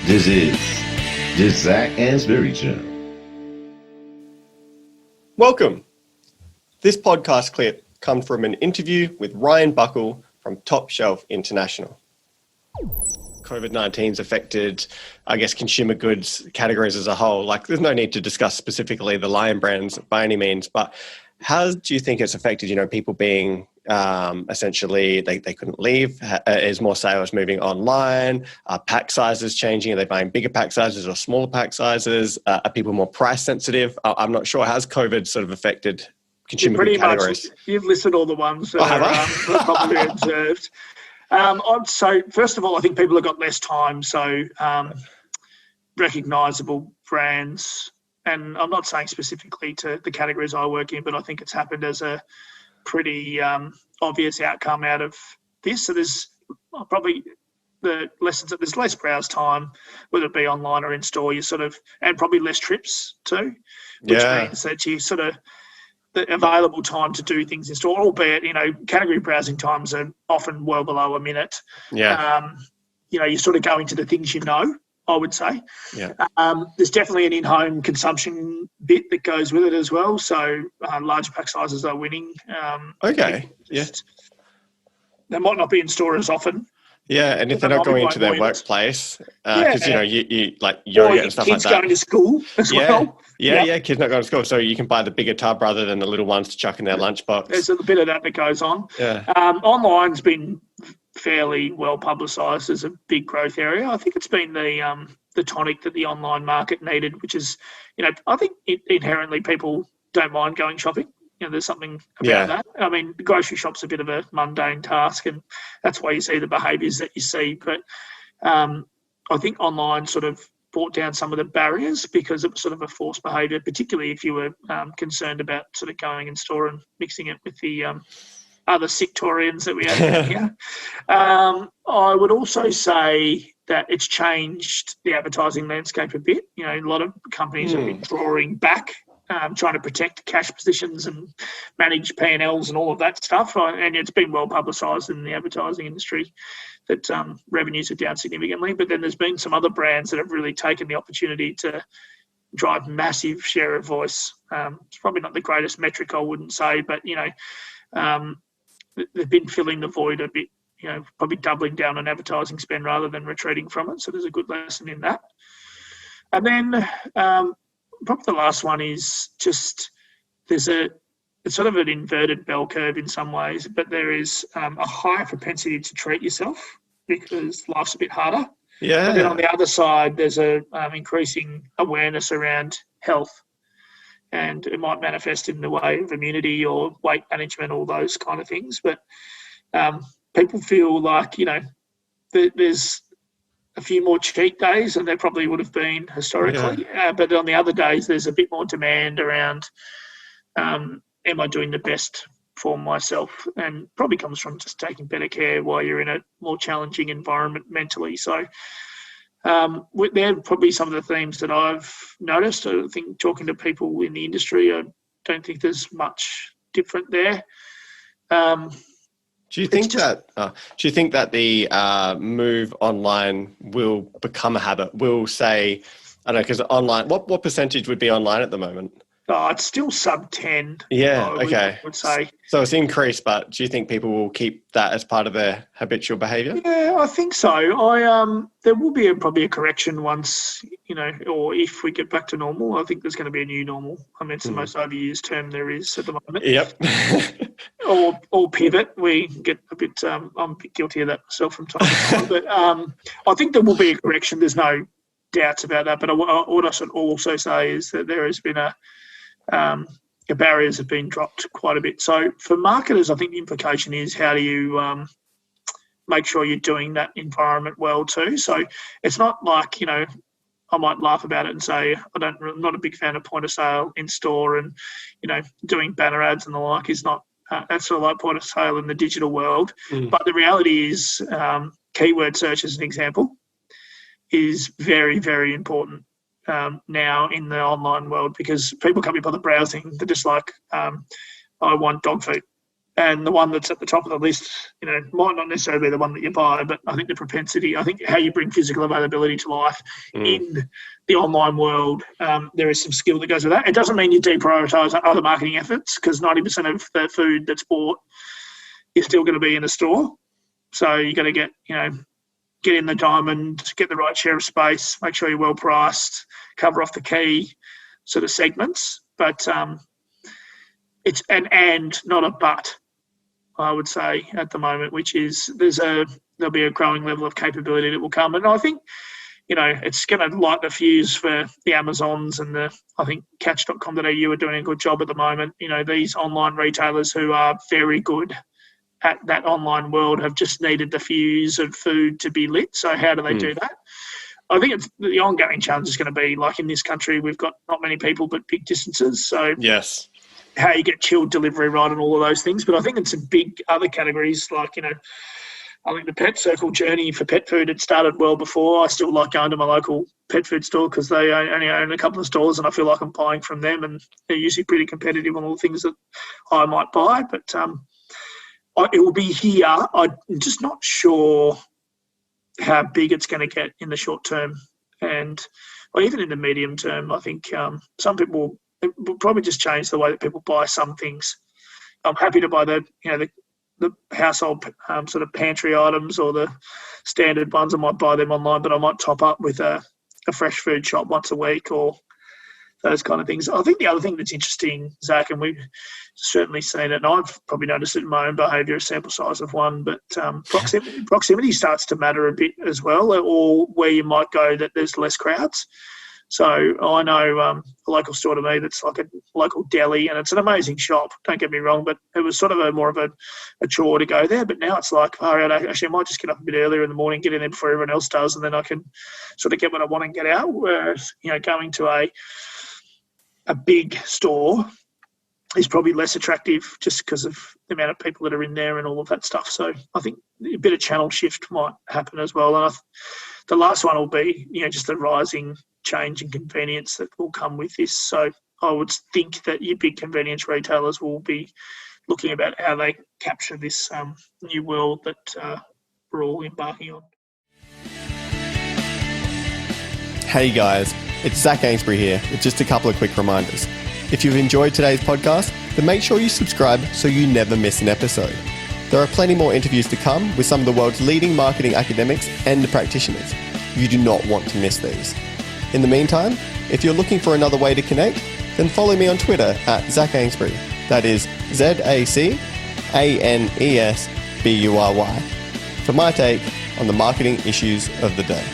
This is the Zac Anesbury Show. Welcome. This podcast clip comes from an interview with Ryan Buckle from Top Shelf International. COVID-19's affected, I guess, consumer goods categories as a whole. Like, there's no need to discuss specifically the Lion brands by any means, but how do you think it's affected, people being essentially they couldn't leave? Is more sales moving online? Are pack sizes changing? Are they buying bigger pack sizes or smaller pack sizes? Are people more price sensitive? I'm not sure. How's COVID sort of affected consumer good categories? You've listed all the ones that are probably observed. So first of all, I think people have got less time. So recognisable brands, and I'm not saying specifically to the categories I work in, but I think it's happened as a pretty obvious outcome out of this. So there's probably the lessons that there's less browse time, whether it be online or in store, and probably less trips too, which means that you sort of the available time to do things in store, albeit, category browsing times are often well below a minute. Yeah. You're sort of going to the things I would say. Yeah. There's definitely an in-home consumption bit that goes with it as well. So large pack sizes are winning. Okay. Yeah. They might not be in store as often. Yeah, and if they're not going into their workplace, because you like yogurt and stuff like that. Kids going to school as well. Yeah, kids not going to school, so you can buy the bigger tub rather than the little ones to chuck in their lunchbox. There's a bit of that goes on. Yeah. Online's been fairly well publicised as a big growth area. I think it's been the tonic that the online market needed, which is, I think inherently people don't mind going shopping. There's something about that. I mean, the grocery shop's a bit of a mundane task, and that's why you see the behaviours that you see. But I think online sort of brought down some of the barriers because it was sort of a forced behaviour, particularly if you were concerned about sort of going in store and mixing it with the other sectorians that we have here. I would also say that it's changed the advertising landscape a bit. A lot of companies have been drawing back, trying to protect cash positions and manage P&Ls and all of that stuff. And it's been well publicised in the advertising industry that revenues are down significantly. But then there's been some other brands that have really taken the opportunity to drive massive share of voice. It's probably not the greatest metric, I wouldn't say, but, they've been filling the void a bit, probably doubling down on advertising spend rather than retreating from it. So there's a good lesson in that. And then probably the last one is just it's sort of an inverted bell curve in some ways, but there is a higher propensity to treat yourself because life's a bit harder. Yeah. But then on the other side, there's a increasing awareness around health. And it might manifest in the way of immunity or weight management, all those kind of things. But people feel like, there's a few more cheat days than there probably would have been historically. Yeah. But on the other days, there's a bit more demand around, am I doing the best for myself? And probably comes from just taking better care while you're in a more challenging environment mentally. So they're probably some of the themes that I've noticed. I think talking to people in the industry, I don't think there's much different there. Do you think that the move online will become a habit? Will say, I don't know, because online, what percentage would be online at the moment? It's still sub 10. Yeah, I would say. So it's increased, but do you think people will keep that as part of their habitual behaviour? Yeah, I think so. There will be probably a correction once, or if we get back to normal. I think there's going to be a new normal. I mean, it's the most overused term there is at the moment. Yep. or pivot. We get a bit. I'm a bit guilty of that myself from time to time. But I think there will be a correction. There's no doubts about that. But what I should also say is that there has been the barriers have been dropped quite a bit. So for marketers, I think the implication is how do you make sure you're doing that environment well too. So it's not like, I might laugh about it and say I'm not a big fan of point of sale in store and, doing banner ads and the like is not that's sort of like point of sale in the digital world. But the reality is keyword search, as an example, is very, very important now in the online world because people can't be bothered browsing. They're just like, I want dog food. And the one that's at the top of the list, might not necessarily be the one that you buy, but I think the propensity, how you bring physical availability to life in the online world, there is some skill that goes with that. It doesn't mean you deprioritise other marketing efforts, because 90% of the food that's bought is still going to be in a store. So you got to get in the diamond, get the right share of space, make sure you're well priced, cover off the key sort of segments. But it's an and, not a but, I would say, at the moment, which is there'll be a growing level of capability that will come. And I think, it's going to light the fuse for the Amazons and I think catch.com.au are doing a good job at the moment. These online retailers who are very good at that online world have just needed the fuse of food to be lit. So how do they do that? I think the ongoing challenge is going to be, like in this country, we've got not many people but big distances. So yes, how you get chilled delivery right and all of those things. But I think in some big other categories, like, I think the Pet Circle journey for pet food had started well before. I still like going to my local pet food store because they only own a couple of stores and I feel like I'm buying from them, and they're usually pretty competitive on all the things that I might buy. But it will be here. I'm just not sure how big it's going to get in the short term, or even in the medium term. I think some people will probably just change the way that people buy some things. I'm happy to buy the household sort of pantry items or the standard ones. I might buy them online, but I might top up with a fresh food shop once a week or those kind of things. I think the other thing that's interesting, Zach, and we've certainly seen it, and I've probably noticed it in my own behaviour, a sample size of one, but proximity starts to matter a bit as well, or where you might go that there's less crowds. So I know a local store to me that's like a local deli, and it's an amazing shop, don't get me wrong, but it was sort of more of a chore to go there. But now it's like, all right, actually I might just get up a bit earlier in the morning, get in there before everyone else does, and then I can sort of get what I want and get out. Whereas, going to a big store is probably less attractive just because of the amount of people that are in there and all of that stuff. So I think a bit of channel shift might happen as well. And the last one will be, just the rising change in convenience that will come with this. So I would think that your big convenience retailers will be looking about how they capture this new world that we're all embarking on. Hey guys, it's Zac Anesbury here with just a couple of quick reminders. If you've enjoyed today's podcast, then make sure you subscribe so you never miss an episode. There are plenty more interviews to come with some of the world's leading marketing academics and practitioners. You do not want to miss these. In the meantime, if you're looking for another way to connect, then follow me on Twitter at Zac Anesbury. That is ZACANESBURY for my take on the marketing issues of the day.